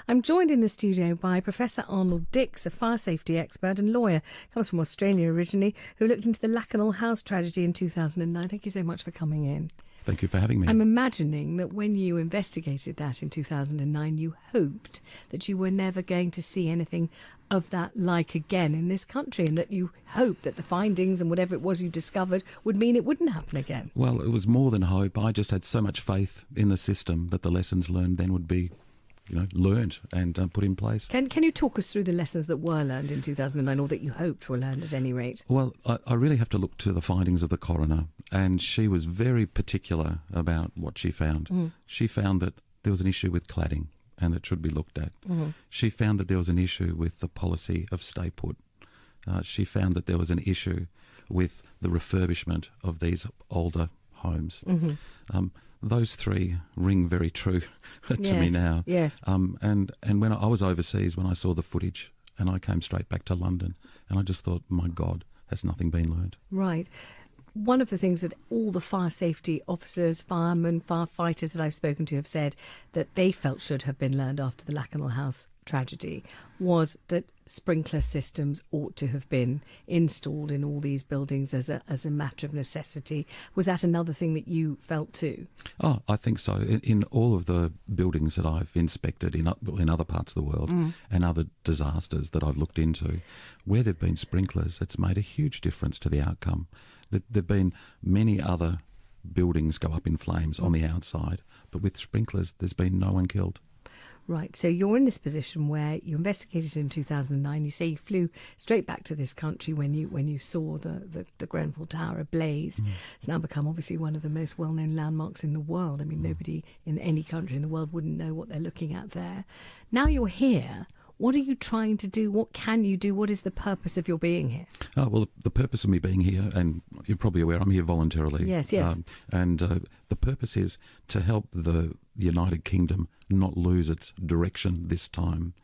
I'm joined in the studio by Professor Arnold Dix, a fire safety expert and lawyer, comes from Australia originally, who looked into the Lakanal house tragedy in 2009. Thank you so much for coming in. Thank you for having me. I'm imagining that when you investigated that in 2009, you hoped that you were never going to see anything of that like again in this country, and that you hoped that the findings and whatever it was you discovered would mean it wouldn't happen again. Well, it was more than hope. I just had so much faith in the system that the lessons learned then would be learned and put in place. Can you talk us through the lessons that were learned in 2009, or that you hoped were learned at any rate? Well, I really have to look to the findings of the coroner, and she was very particular about what she found. She found that there was an issue with cladding and it should be looked at. She found that there was an issue with the policy of stay put. She found that there was an issue with the refurbishment of these older homes. Those three ring very true to me now. Yes. And when I was overseas, when I saw the footage, and I came straight back to London, and I just thought, my God, has nothing been learned? Right. One of the things that all the fire safety officers, firemen, firefighters that I've spoken to have said that they felt should have been learned after the Lakanal house tragedy was that sprinkler systems ought to have been installed in all these buildings as a matter of necessity. Was that another thing that you felt too? Oh, I think so. In all of the buildings that I've inspected in other parts of the world and other disasters that I've looked into, where there have been sprinklers, it's made a huge difference to the outcome. There have been many other buildings go up in flames on the outside, but with sprinklers, there's been no one killed. Right, so you're in this position where you investigated in 2009. You say you flew straight back to this country when you saw the Grenfell Tower ablaze. It's now become obviously one of the most well-known landmarks in the world. I mean, nobody in any country in the world wouldn't know what they're looking at there. Now you're here. What are you trying to do? What can you do? What is the purpose of your being here? Well, the purpose of me being here, and you're probably aware, I'm here voluntarily. Yes. The purpose is to help the United Kingdom not lose its direction this time,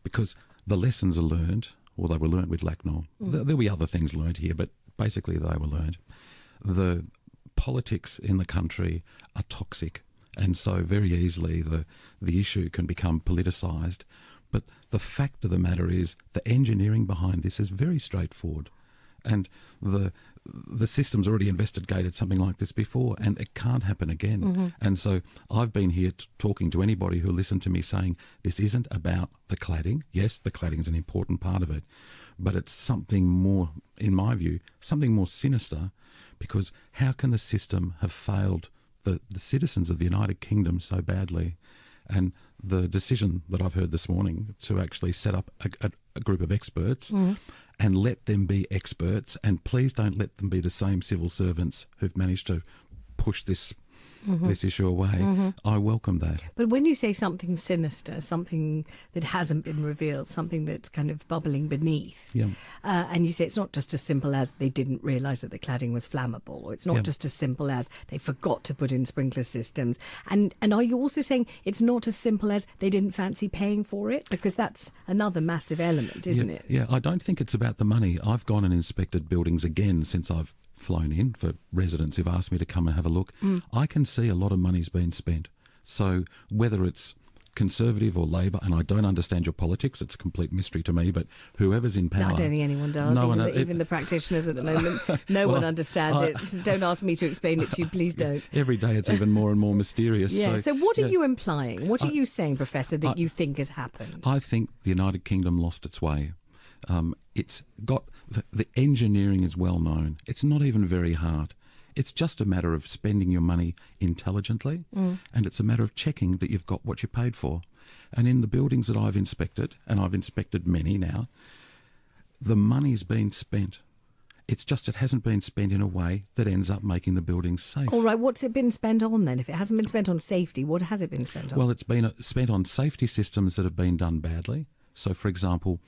because the lessons are learned, or they were learned with Lakanal. There'll be other things learned here, but basically they were learned. The politics in the country are toxic, and so very easily the issue can become politicised. But the fact of the matter is the engineering behind this is very straightforward. And the system's already investigated something like this before, and it can't happen again. And so I've been here talking to anybody who listened to me saying this isn't about the cladding. Yes, the cladding is an important part of it, but it's something more, in my view, something more sinister, because how can the system have failed the citizens of the United Kingdom so badly? And the decision that I've heard this morning to actually set up a group of experts and let them be experts, and please don't let them be the same civil servants who've managed to push this issue away. I welcome that. But when you say something sinister, something that hasn't been revealed, something that's kind of bubbling beneath, and you say it's not just as simple as they didn't realise that the cladding was flammable, or it's not just as simple as they forgot to put in sprinkler systems. And are you also saying it's not as simple as they didn't fancy paying for it? Because that's another massive element, isn't it? Yeah, I don't think it's about the money. I've gone and inspected buildings again since I've flown in for residents who've asked me to come and have a look. I can see a lot of money's been spent. So whether it's Conservative or Labor, and I don't understand your politics, it's a complete mystery to me, but whoever's in power... No, I don't think anyone does, even the practitioners at the moment. No one understands it. So don't ask me to explain it to you, please don't. Every day it's even more and more mysterious. Yeah. So what are you implying? What are you saying, Professor, that you think has happened? I think the United Kingdom lost its way. It's got... The engineering is well known. It's not even very hard. It's just a matter of spending your money intelligently, and it's a matter of checking that you've got what you paid for. And in the buildings that I've inspected, and I've inspected many now, the money's been spent. It's just it hasn't been spent in a way that ends up making the buildings safe. All right, what's it been spent on then? If it hasn't been spent on safety, what has it been spent on? Well, it's been spent on safety systems that have been done badly. So, for example,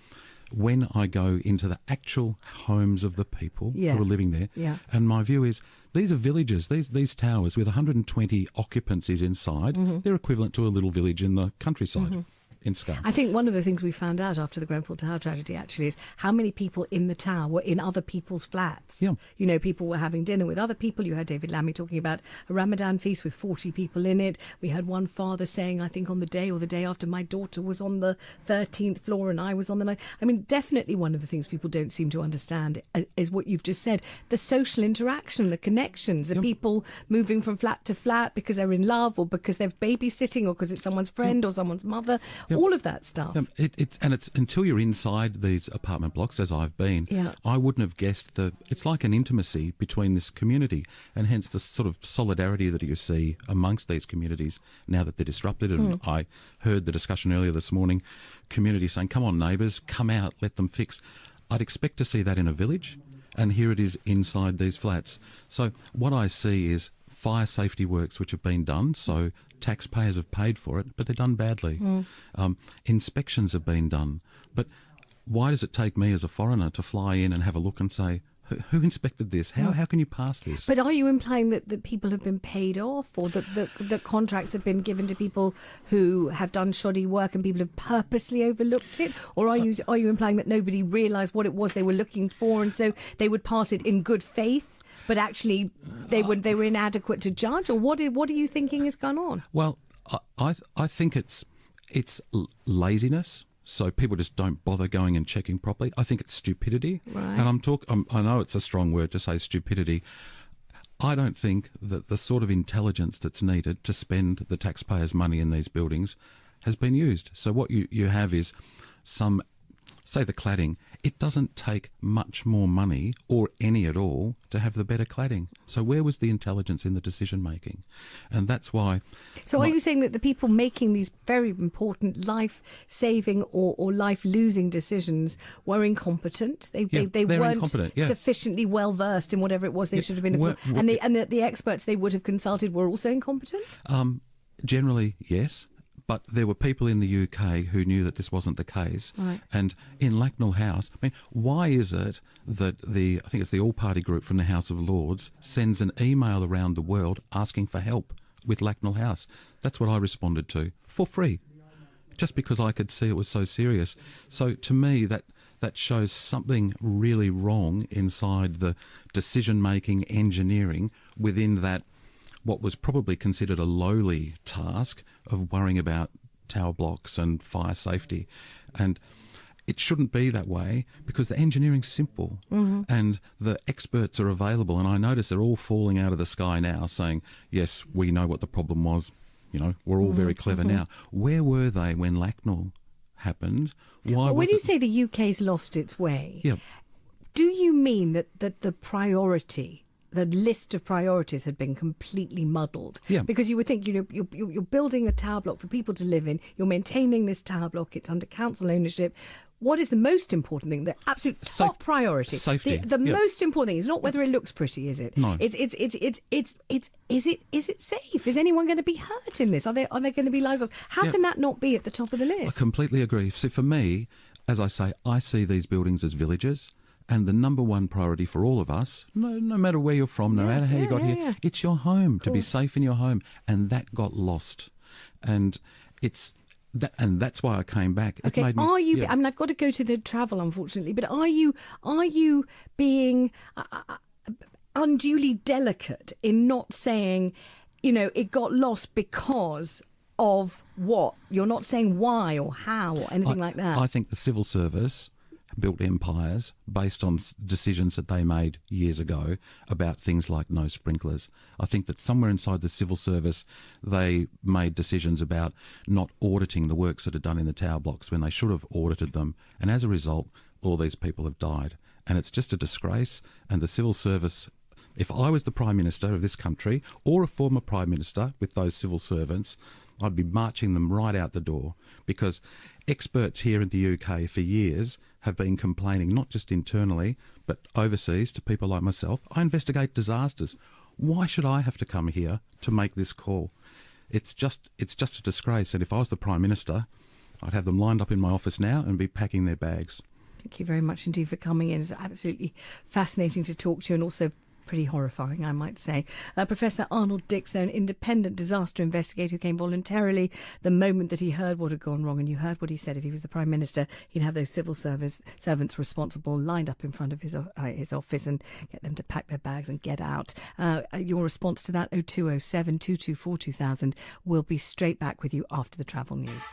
when I go into the actual homes of the people who are living there, and my view is these are villages, these towers with 120 occupancies inside, they're equivalent to a little village in the countryside. in scale. I think one of the things we found out after the Grenfell Tower tragedy actually is how many people in the tower were in other people's flats. Yeah. You know, people were having dinner with other people. You heard David Lammy talking about a Ramadan feast with 40 people in it. We had one father saying, I think on the day or the day after, my daughter was on the 13th floor and I was on the 9th. I mean, definitely one of the things people don't seem to understand is what you've just said, the social interaction, the connections, the people moving from flat to flat because they're in love or because they're babysitting or because it's someone's friend or someone's mother, all of that stuff. It's until you're inside these apartment blocks, as I've been, I wouldn't have guessed it's like an intimacy between this community, and hence the sort of solidarity that you see amongst these communities now that they're disrupted. And I heard the discussion earlier this morning, community saying, come on neighbours, come out, let them fix. I'd expect to see that in a village, and here it is inside these flats. So what I see is fire safety works which have been done, so taxpayers have paid for it, but they're done badly. Inspections have been done, but why does it take me as a foreigner to fly in and have a look and say, who inspected this? How can you pass this? But are you implying that people have been paid off, or that contracts have been given to people who have done shoddy work and people have purposely overlooked it? Or are you implying that nobody realised what it was they were looking for and so they would pass it in good faith, but actually they were inadequate to judge? Or what are you thinking has gone on? Well, I think it's laziness. So people just don't bother going and checking properly. I think it's stupidity. Right. And I know it's a strong word to say stupidity. I don't think that the sort of intelligence that's needed to spend the taxpayers' money in these buildings has been used. So what you have is say the cladding, it doesn't take much more money or any at all to have the better cladding. So where was the intelligence in the decision making? And that's why... So are you saying that the people making these very important life-saving or life-losing decisions were incompetent? They weren't sufficiently well-versed in whatever it was they should have been... And the experts they would have consulted were also incompetent? Generally, yes. But there were people in the UK who knew that this wasn't the case. Right. And in Lacknell House, I mean, why is it that I think it's the all-party group from the House of Lords sends an email around the world asking for help with Lacknell House? That's what I responded to, for free, just because I could see it was so serious. So to me, that shows something really wrong inside the decision-making engineering within that what was probably considered a lowly task of worrying about tower blocks and fire safety. And it shouldn't be that way because the engineering's simple and the experts are available. And I notice they're all falling out of the sky now saying, yes, we know what the problem was. You know, we're all very clever now. Where were they when Lacknell happened? When you say the UK's lost its way, do you mean that the priority... the list of priorities had been completely muddled? Yeah. Because you would think, you're building a tower block for people to live in, you're maintaining this tower block, it's under council ownership. What is the most important thing? The absolute top priority. Safety. The most important thing is not whether it looks pretty, is it? No. Is it safe? Is anyone going to be hurt in this? Are there going to be lives lost? How can that not be at the top of the list? I completely agree. So for me, as I say, I see these buildings as villages. And the number one priority for all of us, no matter where you're from, no matter how you got here, it's your home, to be safe in your home. And that got lost. And that's why I came back. Okay, I mean, I've got to go to the travel, unfortunately, but are you being unduly delicate in not saying, it got lost because of what? You're not saying why or how or anything like that. I think the civil service built empires based on decisions that they made years ago about things like no sprinklers. I think that somewhere inside the civil service they made decisions about not auditing the works that are done in the tower blocks when they should have audited them, and as a result all these people have died, and it's just a disgrace. And the civil service, if I was the Prime Minister of this country or a former Prime Minister with those civil servants, I'd be marching them right out the door, because experts here in the UK for years have been complaining, not just internally, but overseas to people like myself. I investigate disasters. Why should I have to come here to make this call? It's just a disgrace. And if I was the Prime Minister, I'd have them lined up in my office now and be packing their bags. Thank you very much indeed for coming in. It's absolutely fascinating to talk to you, and also pretty horrifying, I might say. Professor Arnold Dix, they're an independent disaster investigator who came voluntarily the moment that he heard what had gone wrong. And you heard what he said. If he was the Prime Minister, he'd have those civil servants responsible lined up in front of his office and get them to pack their bags and get out. Your response to that, 0207 224 2000. We'll be straight back with you after the travel news.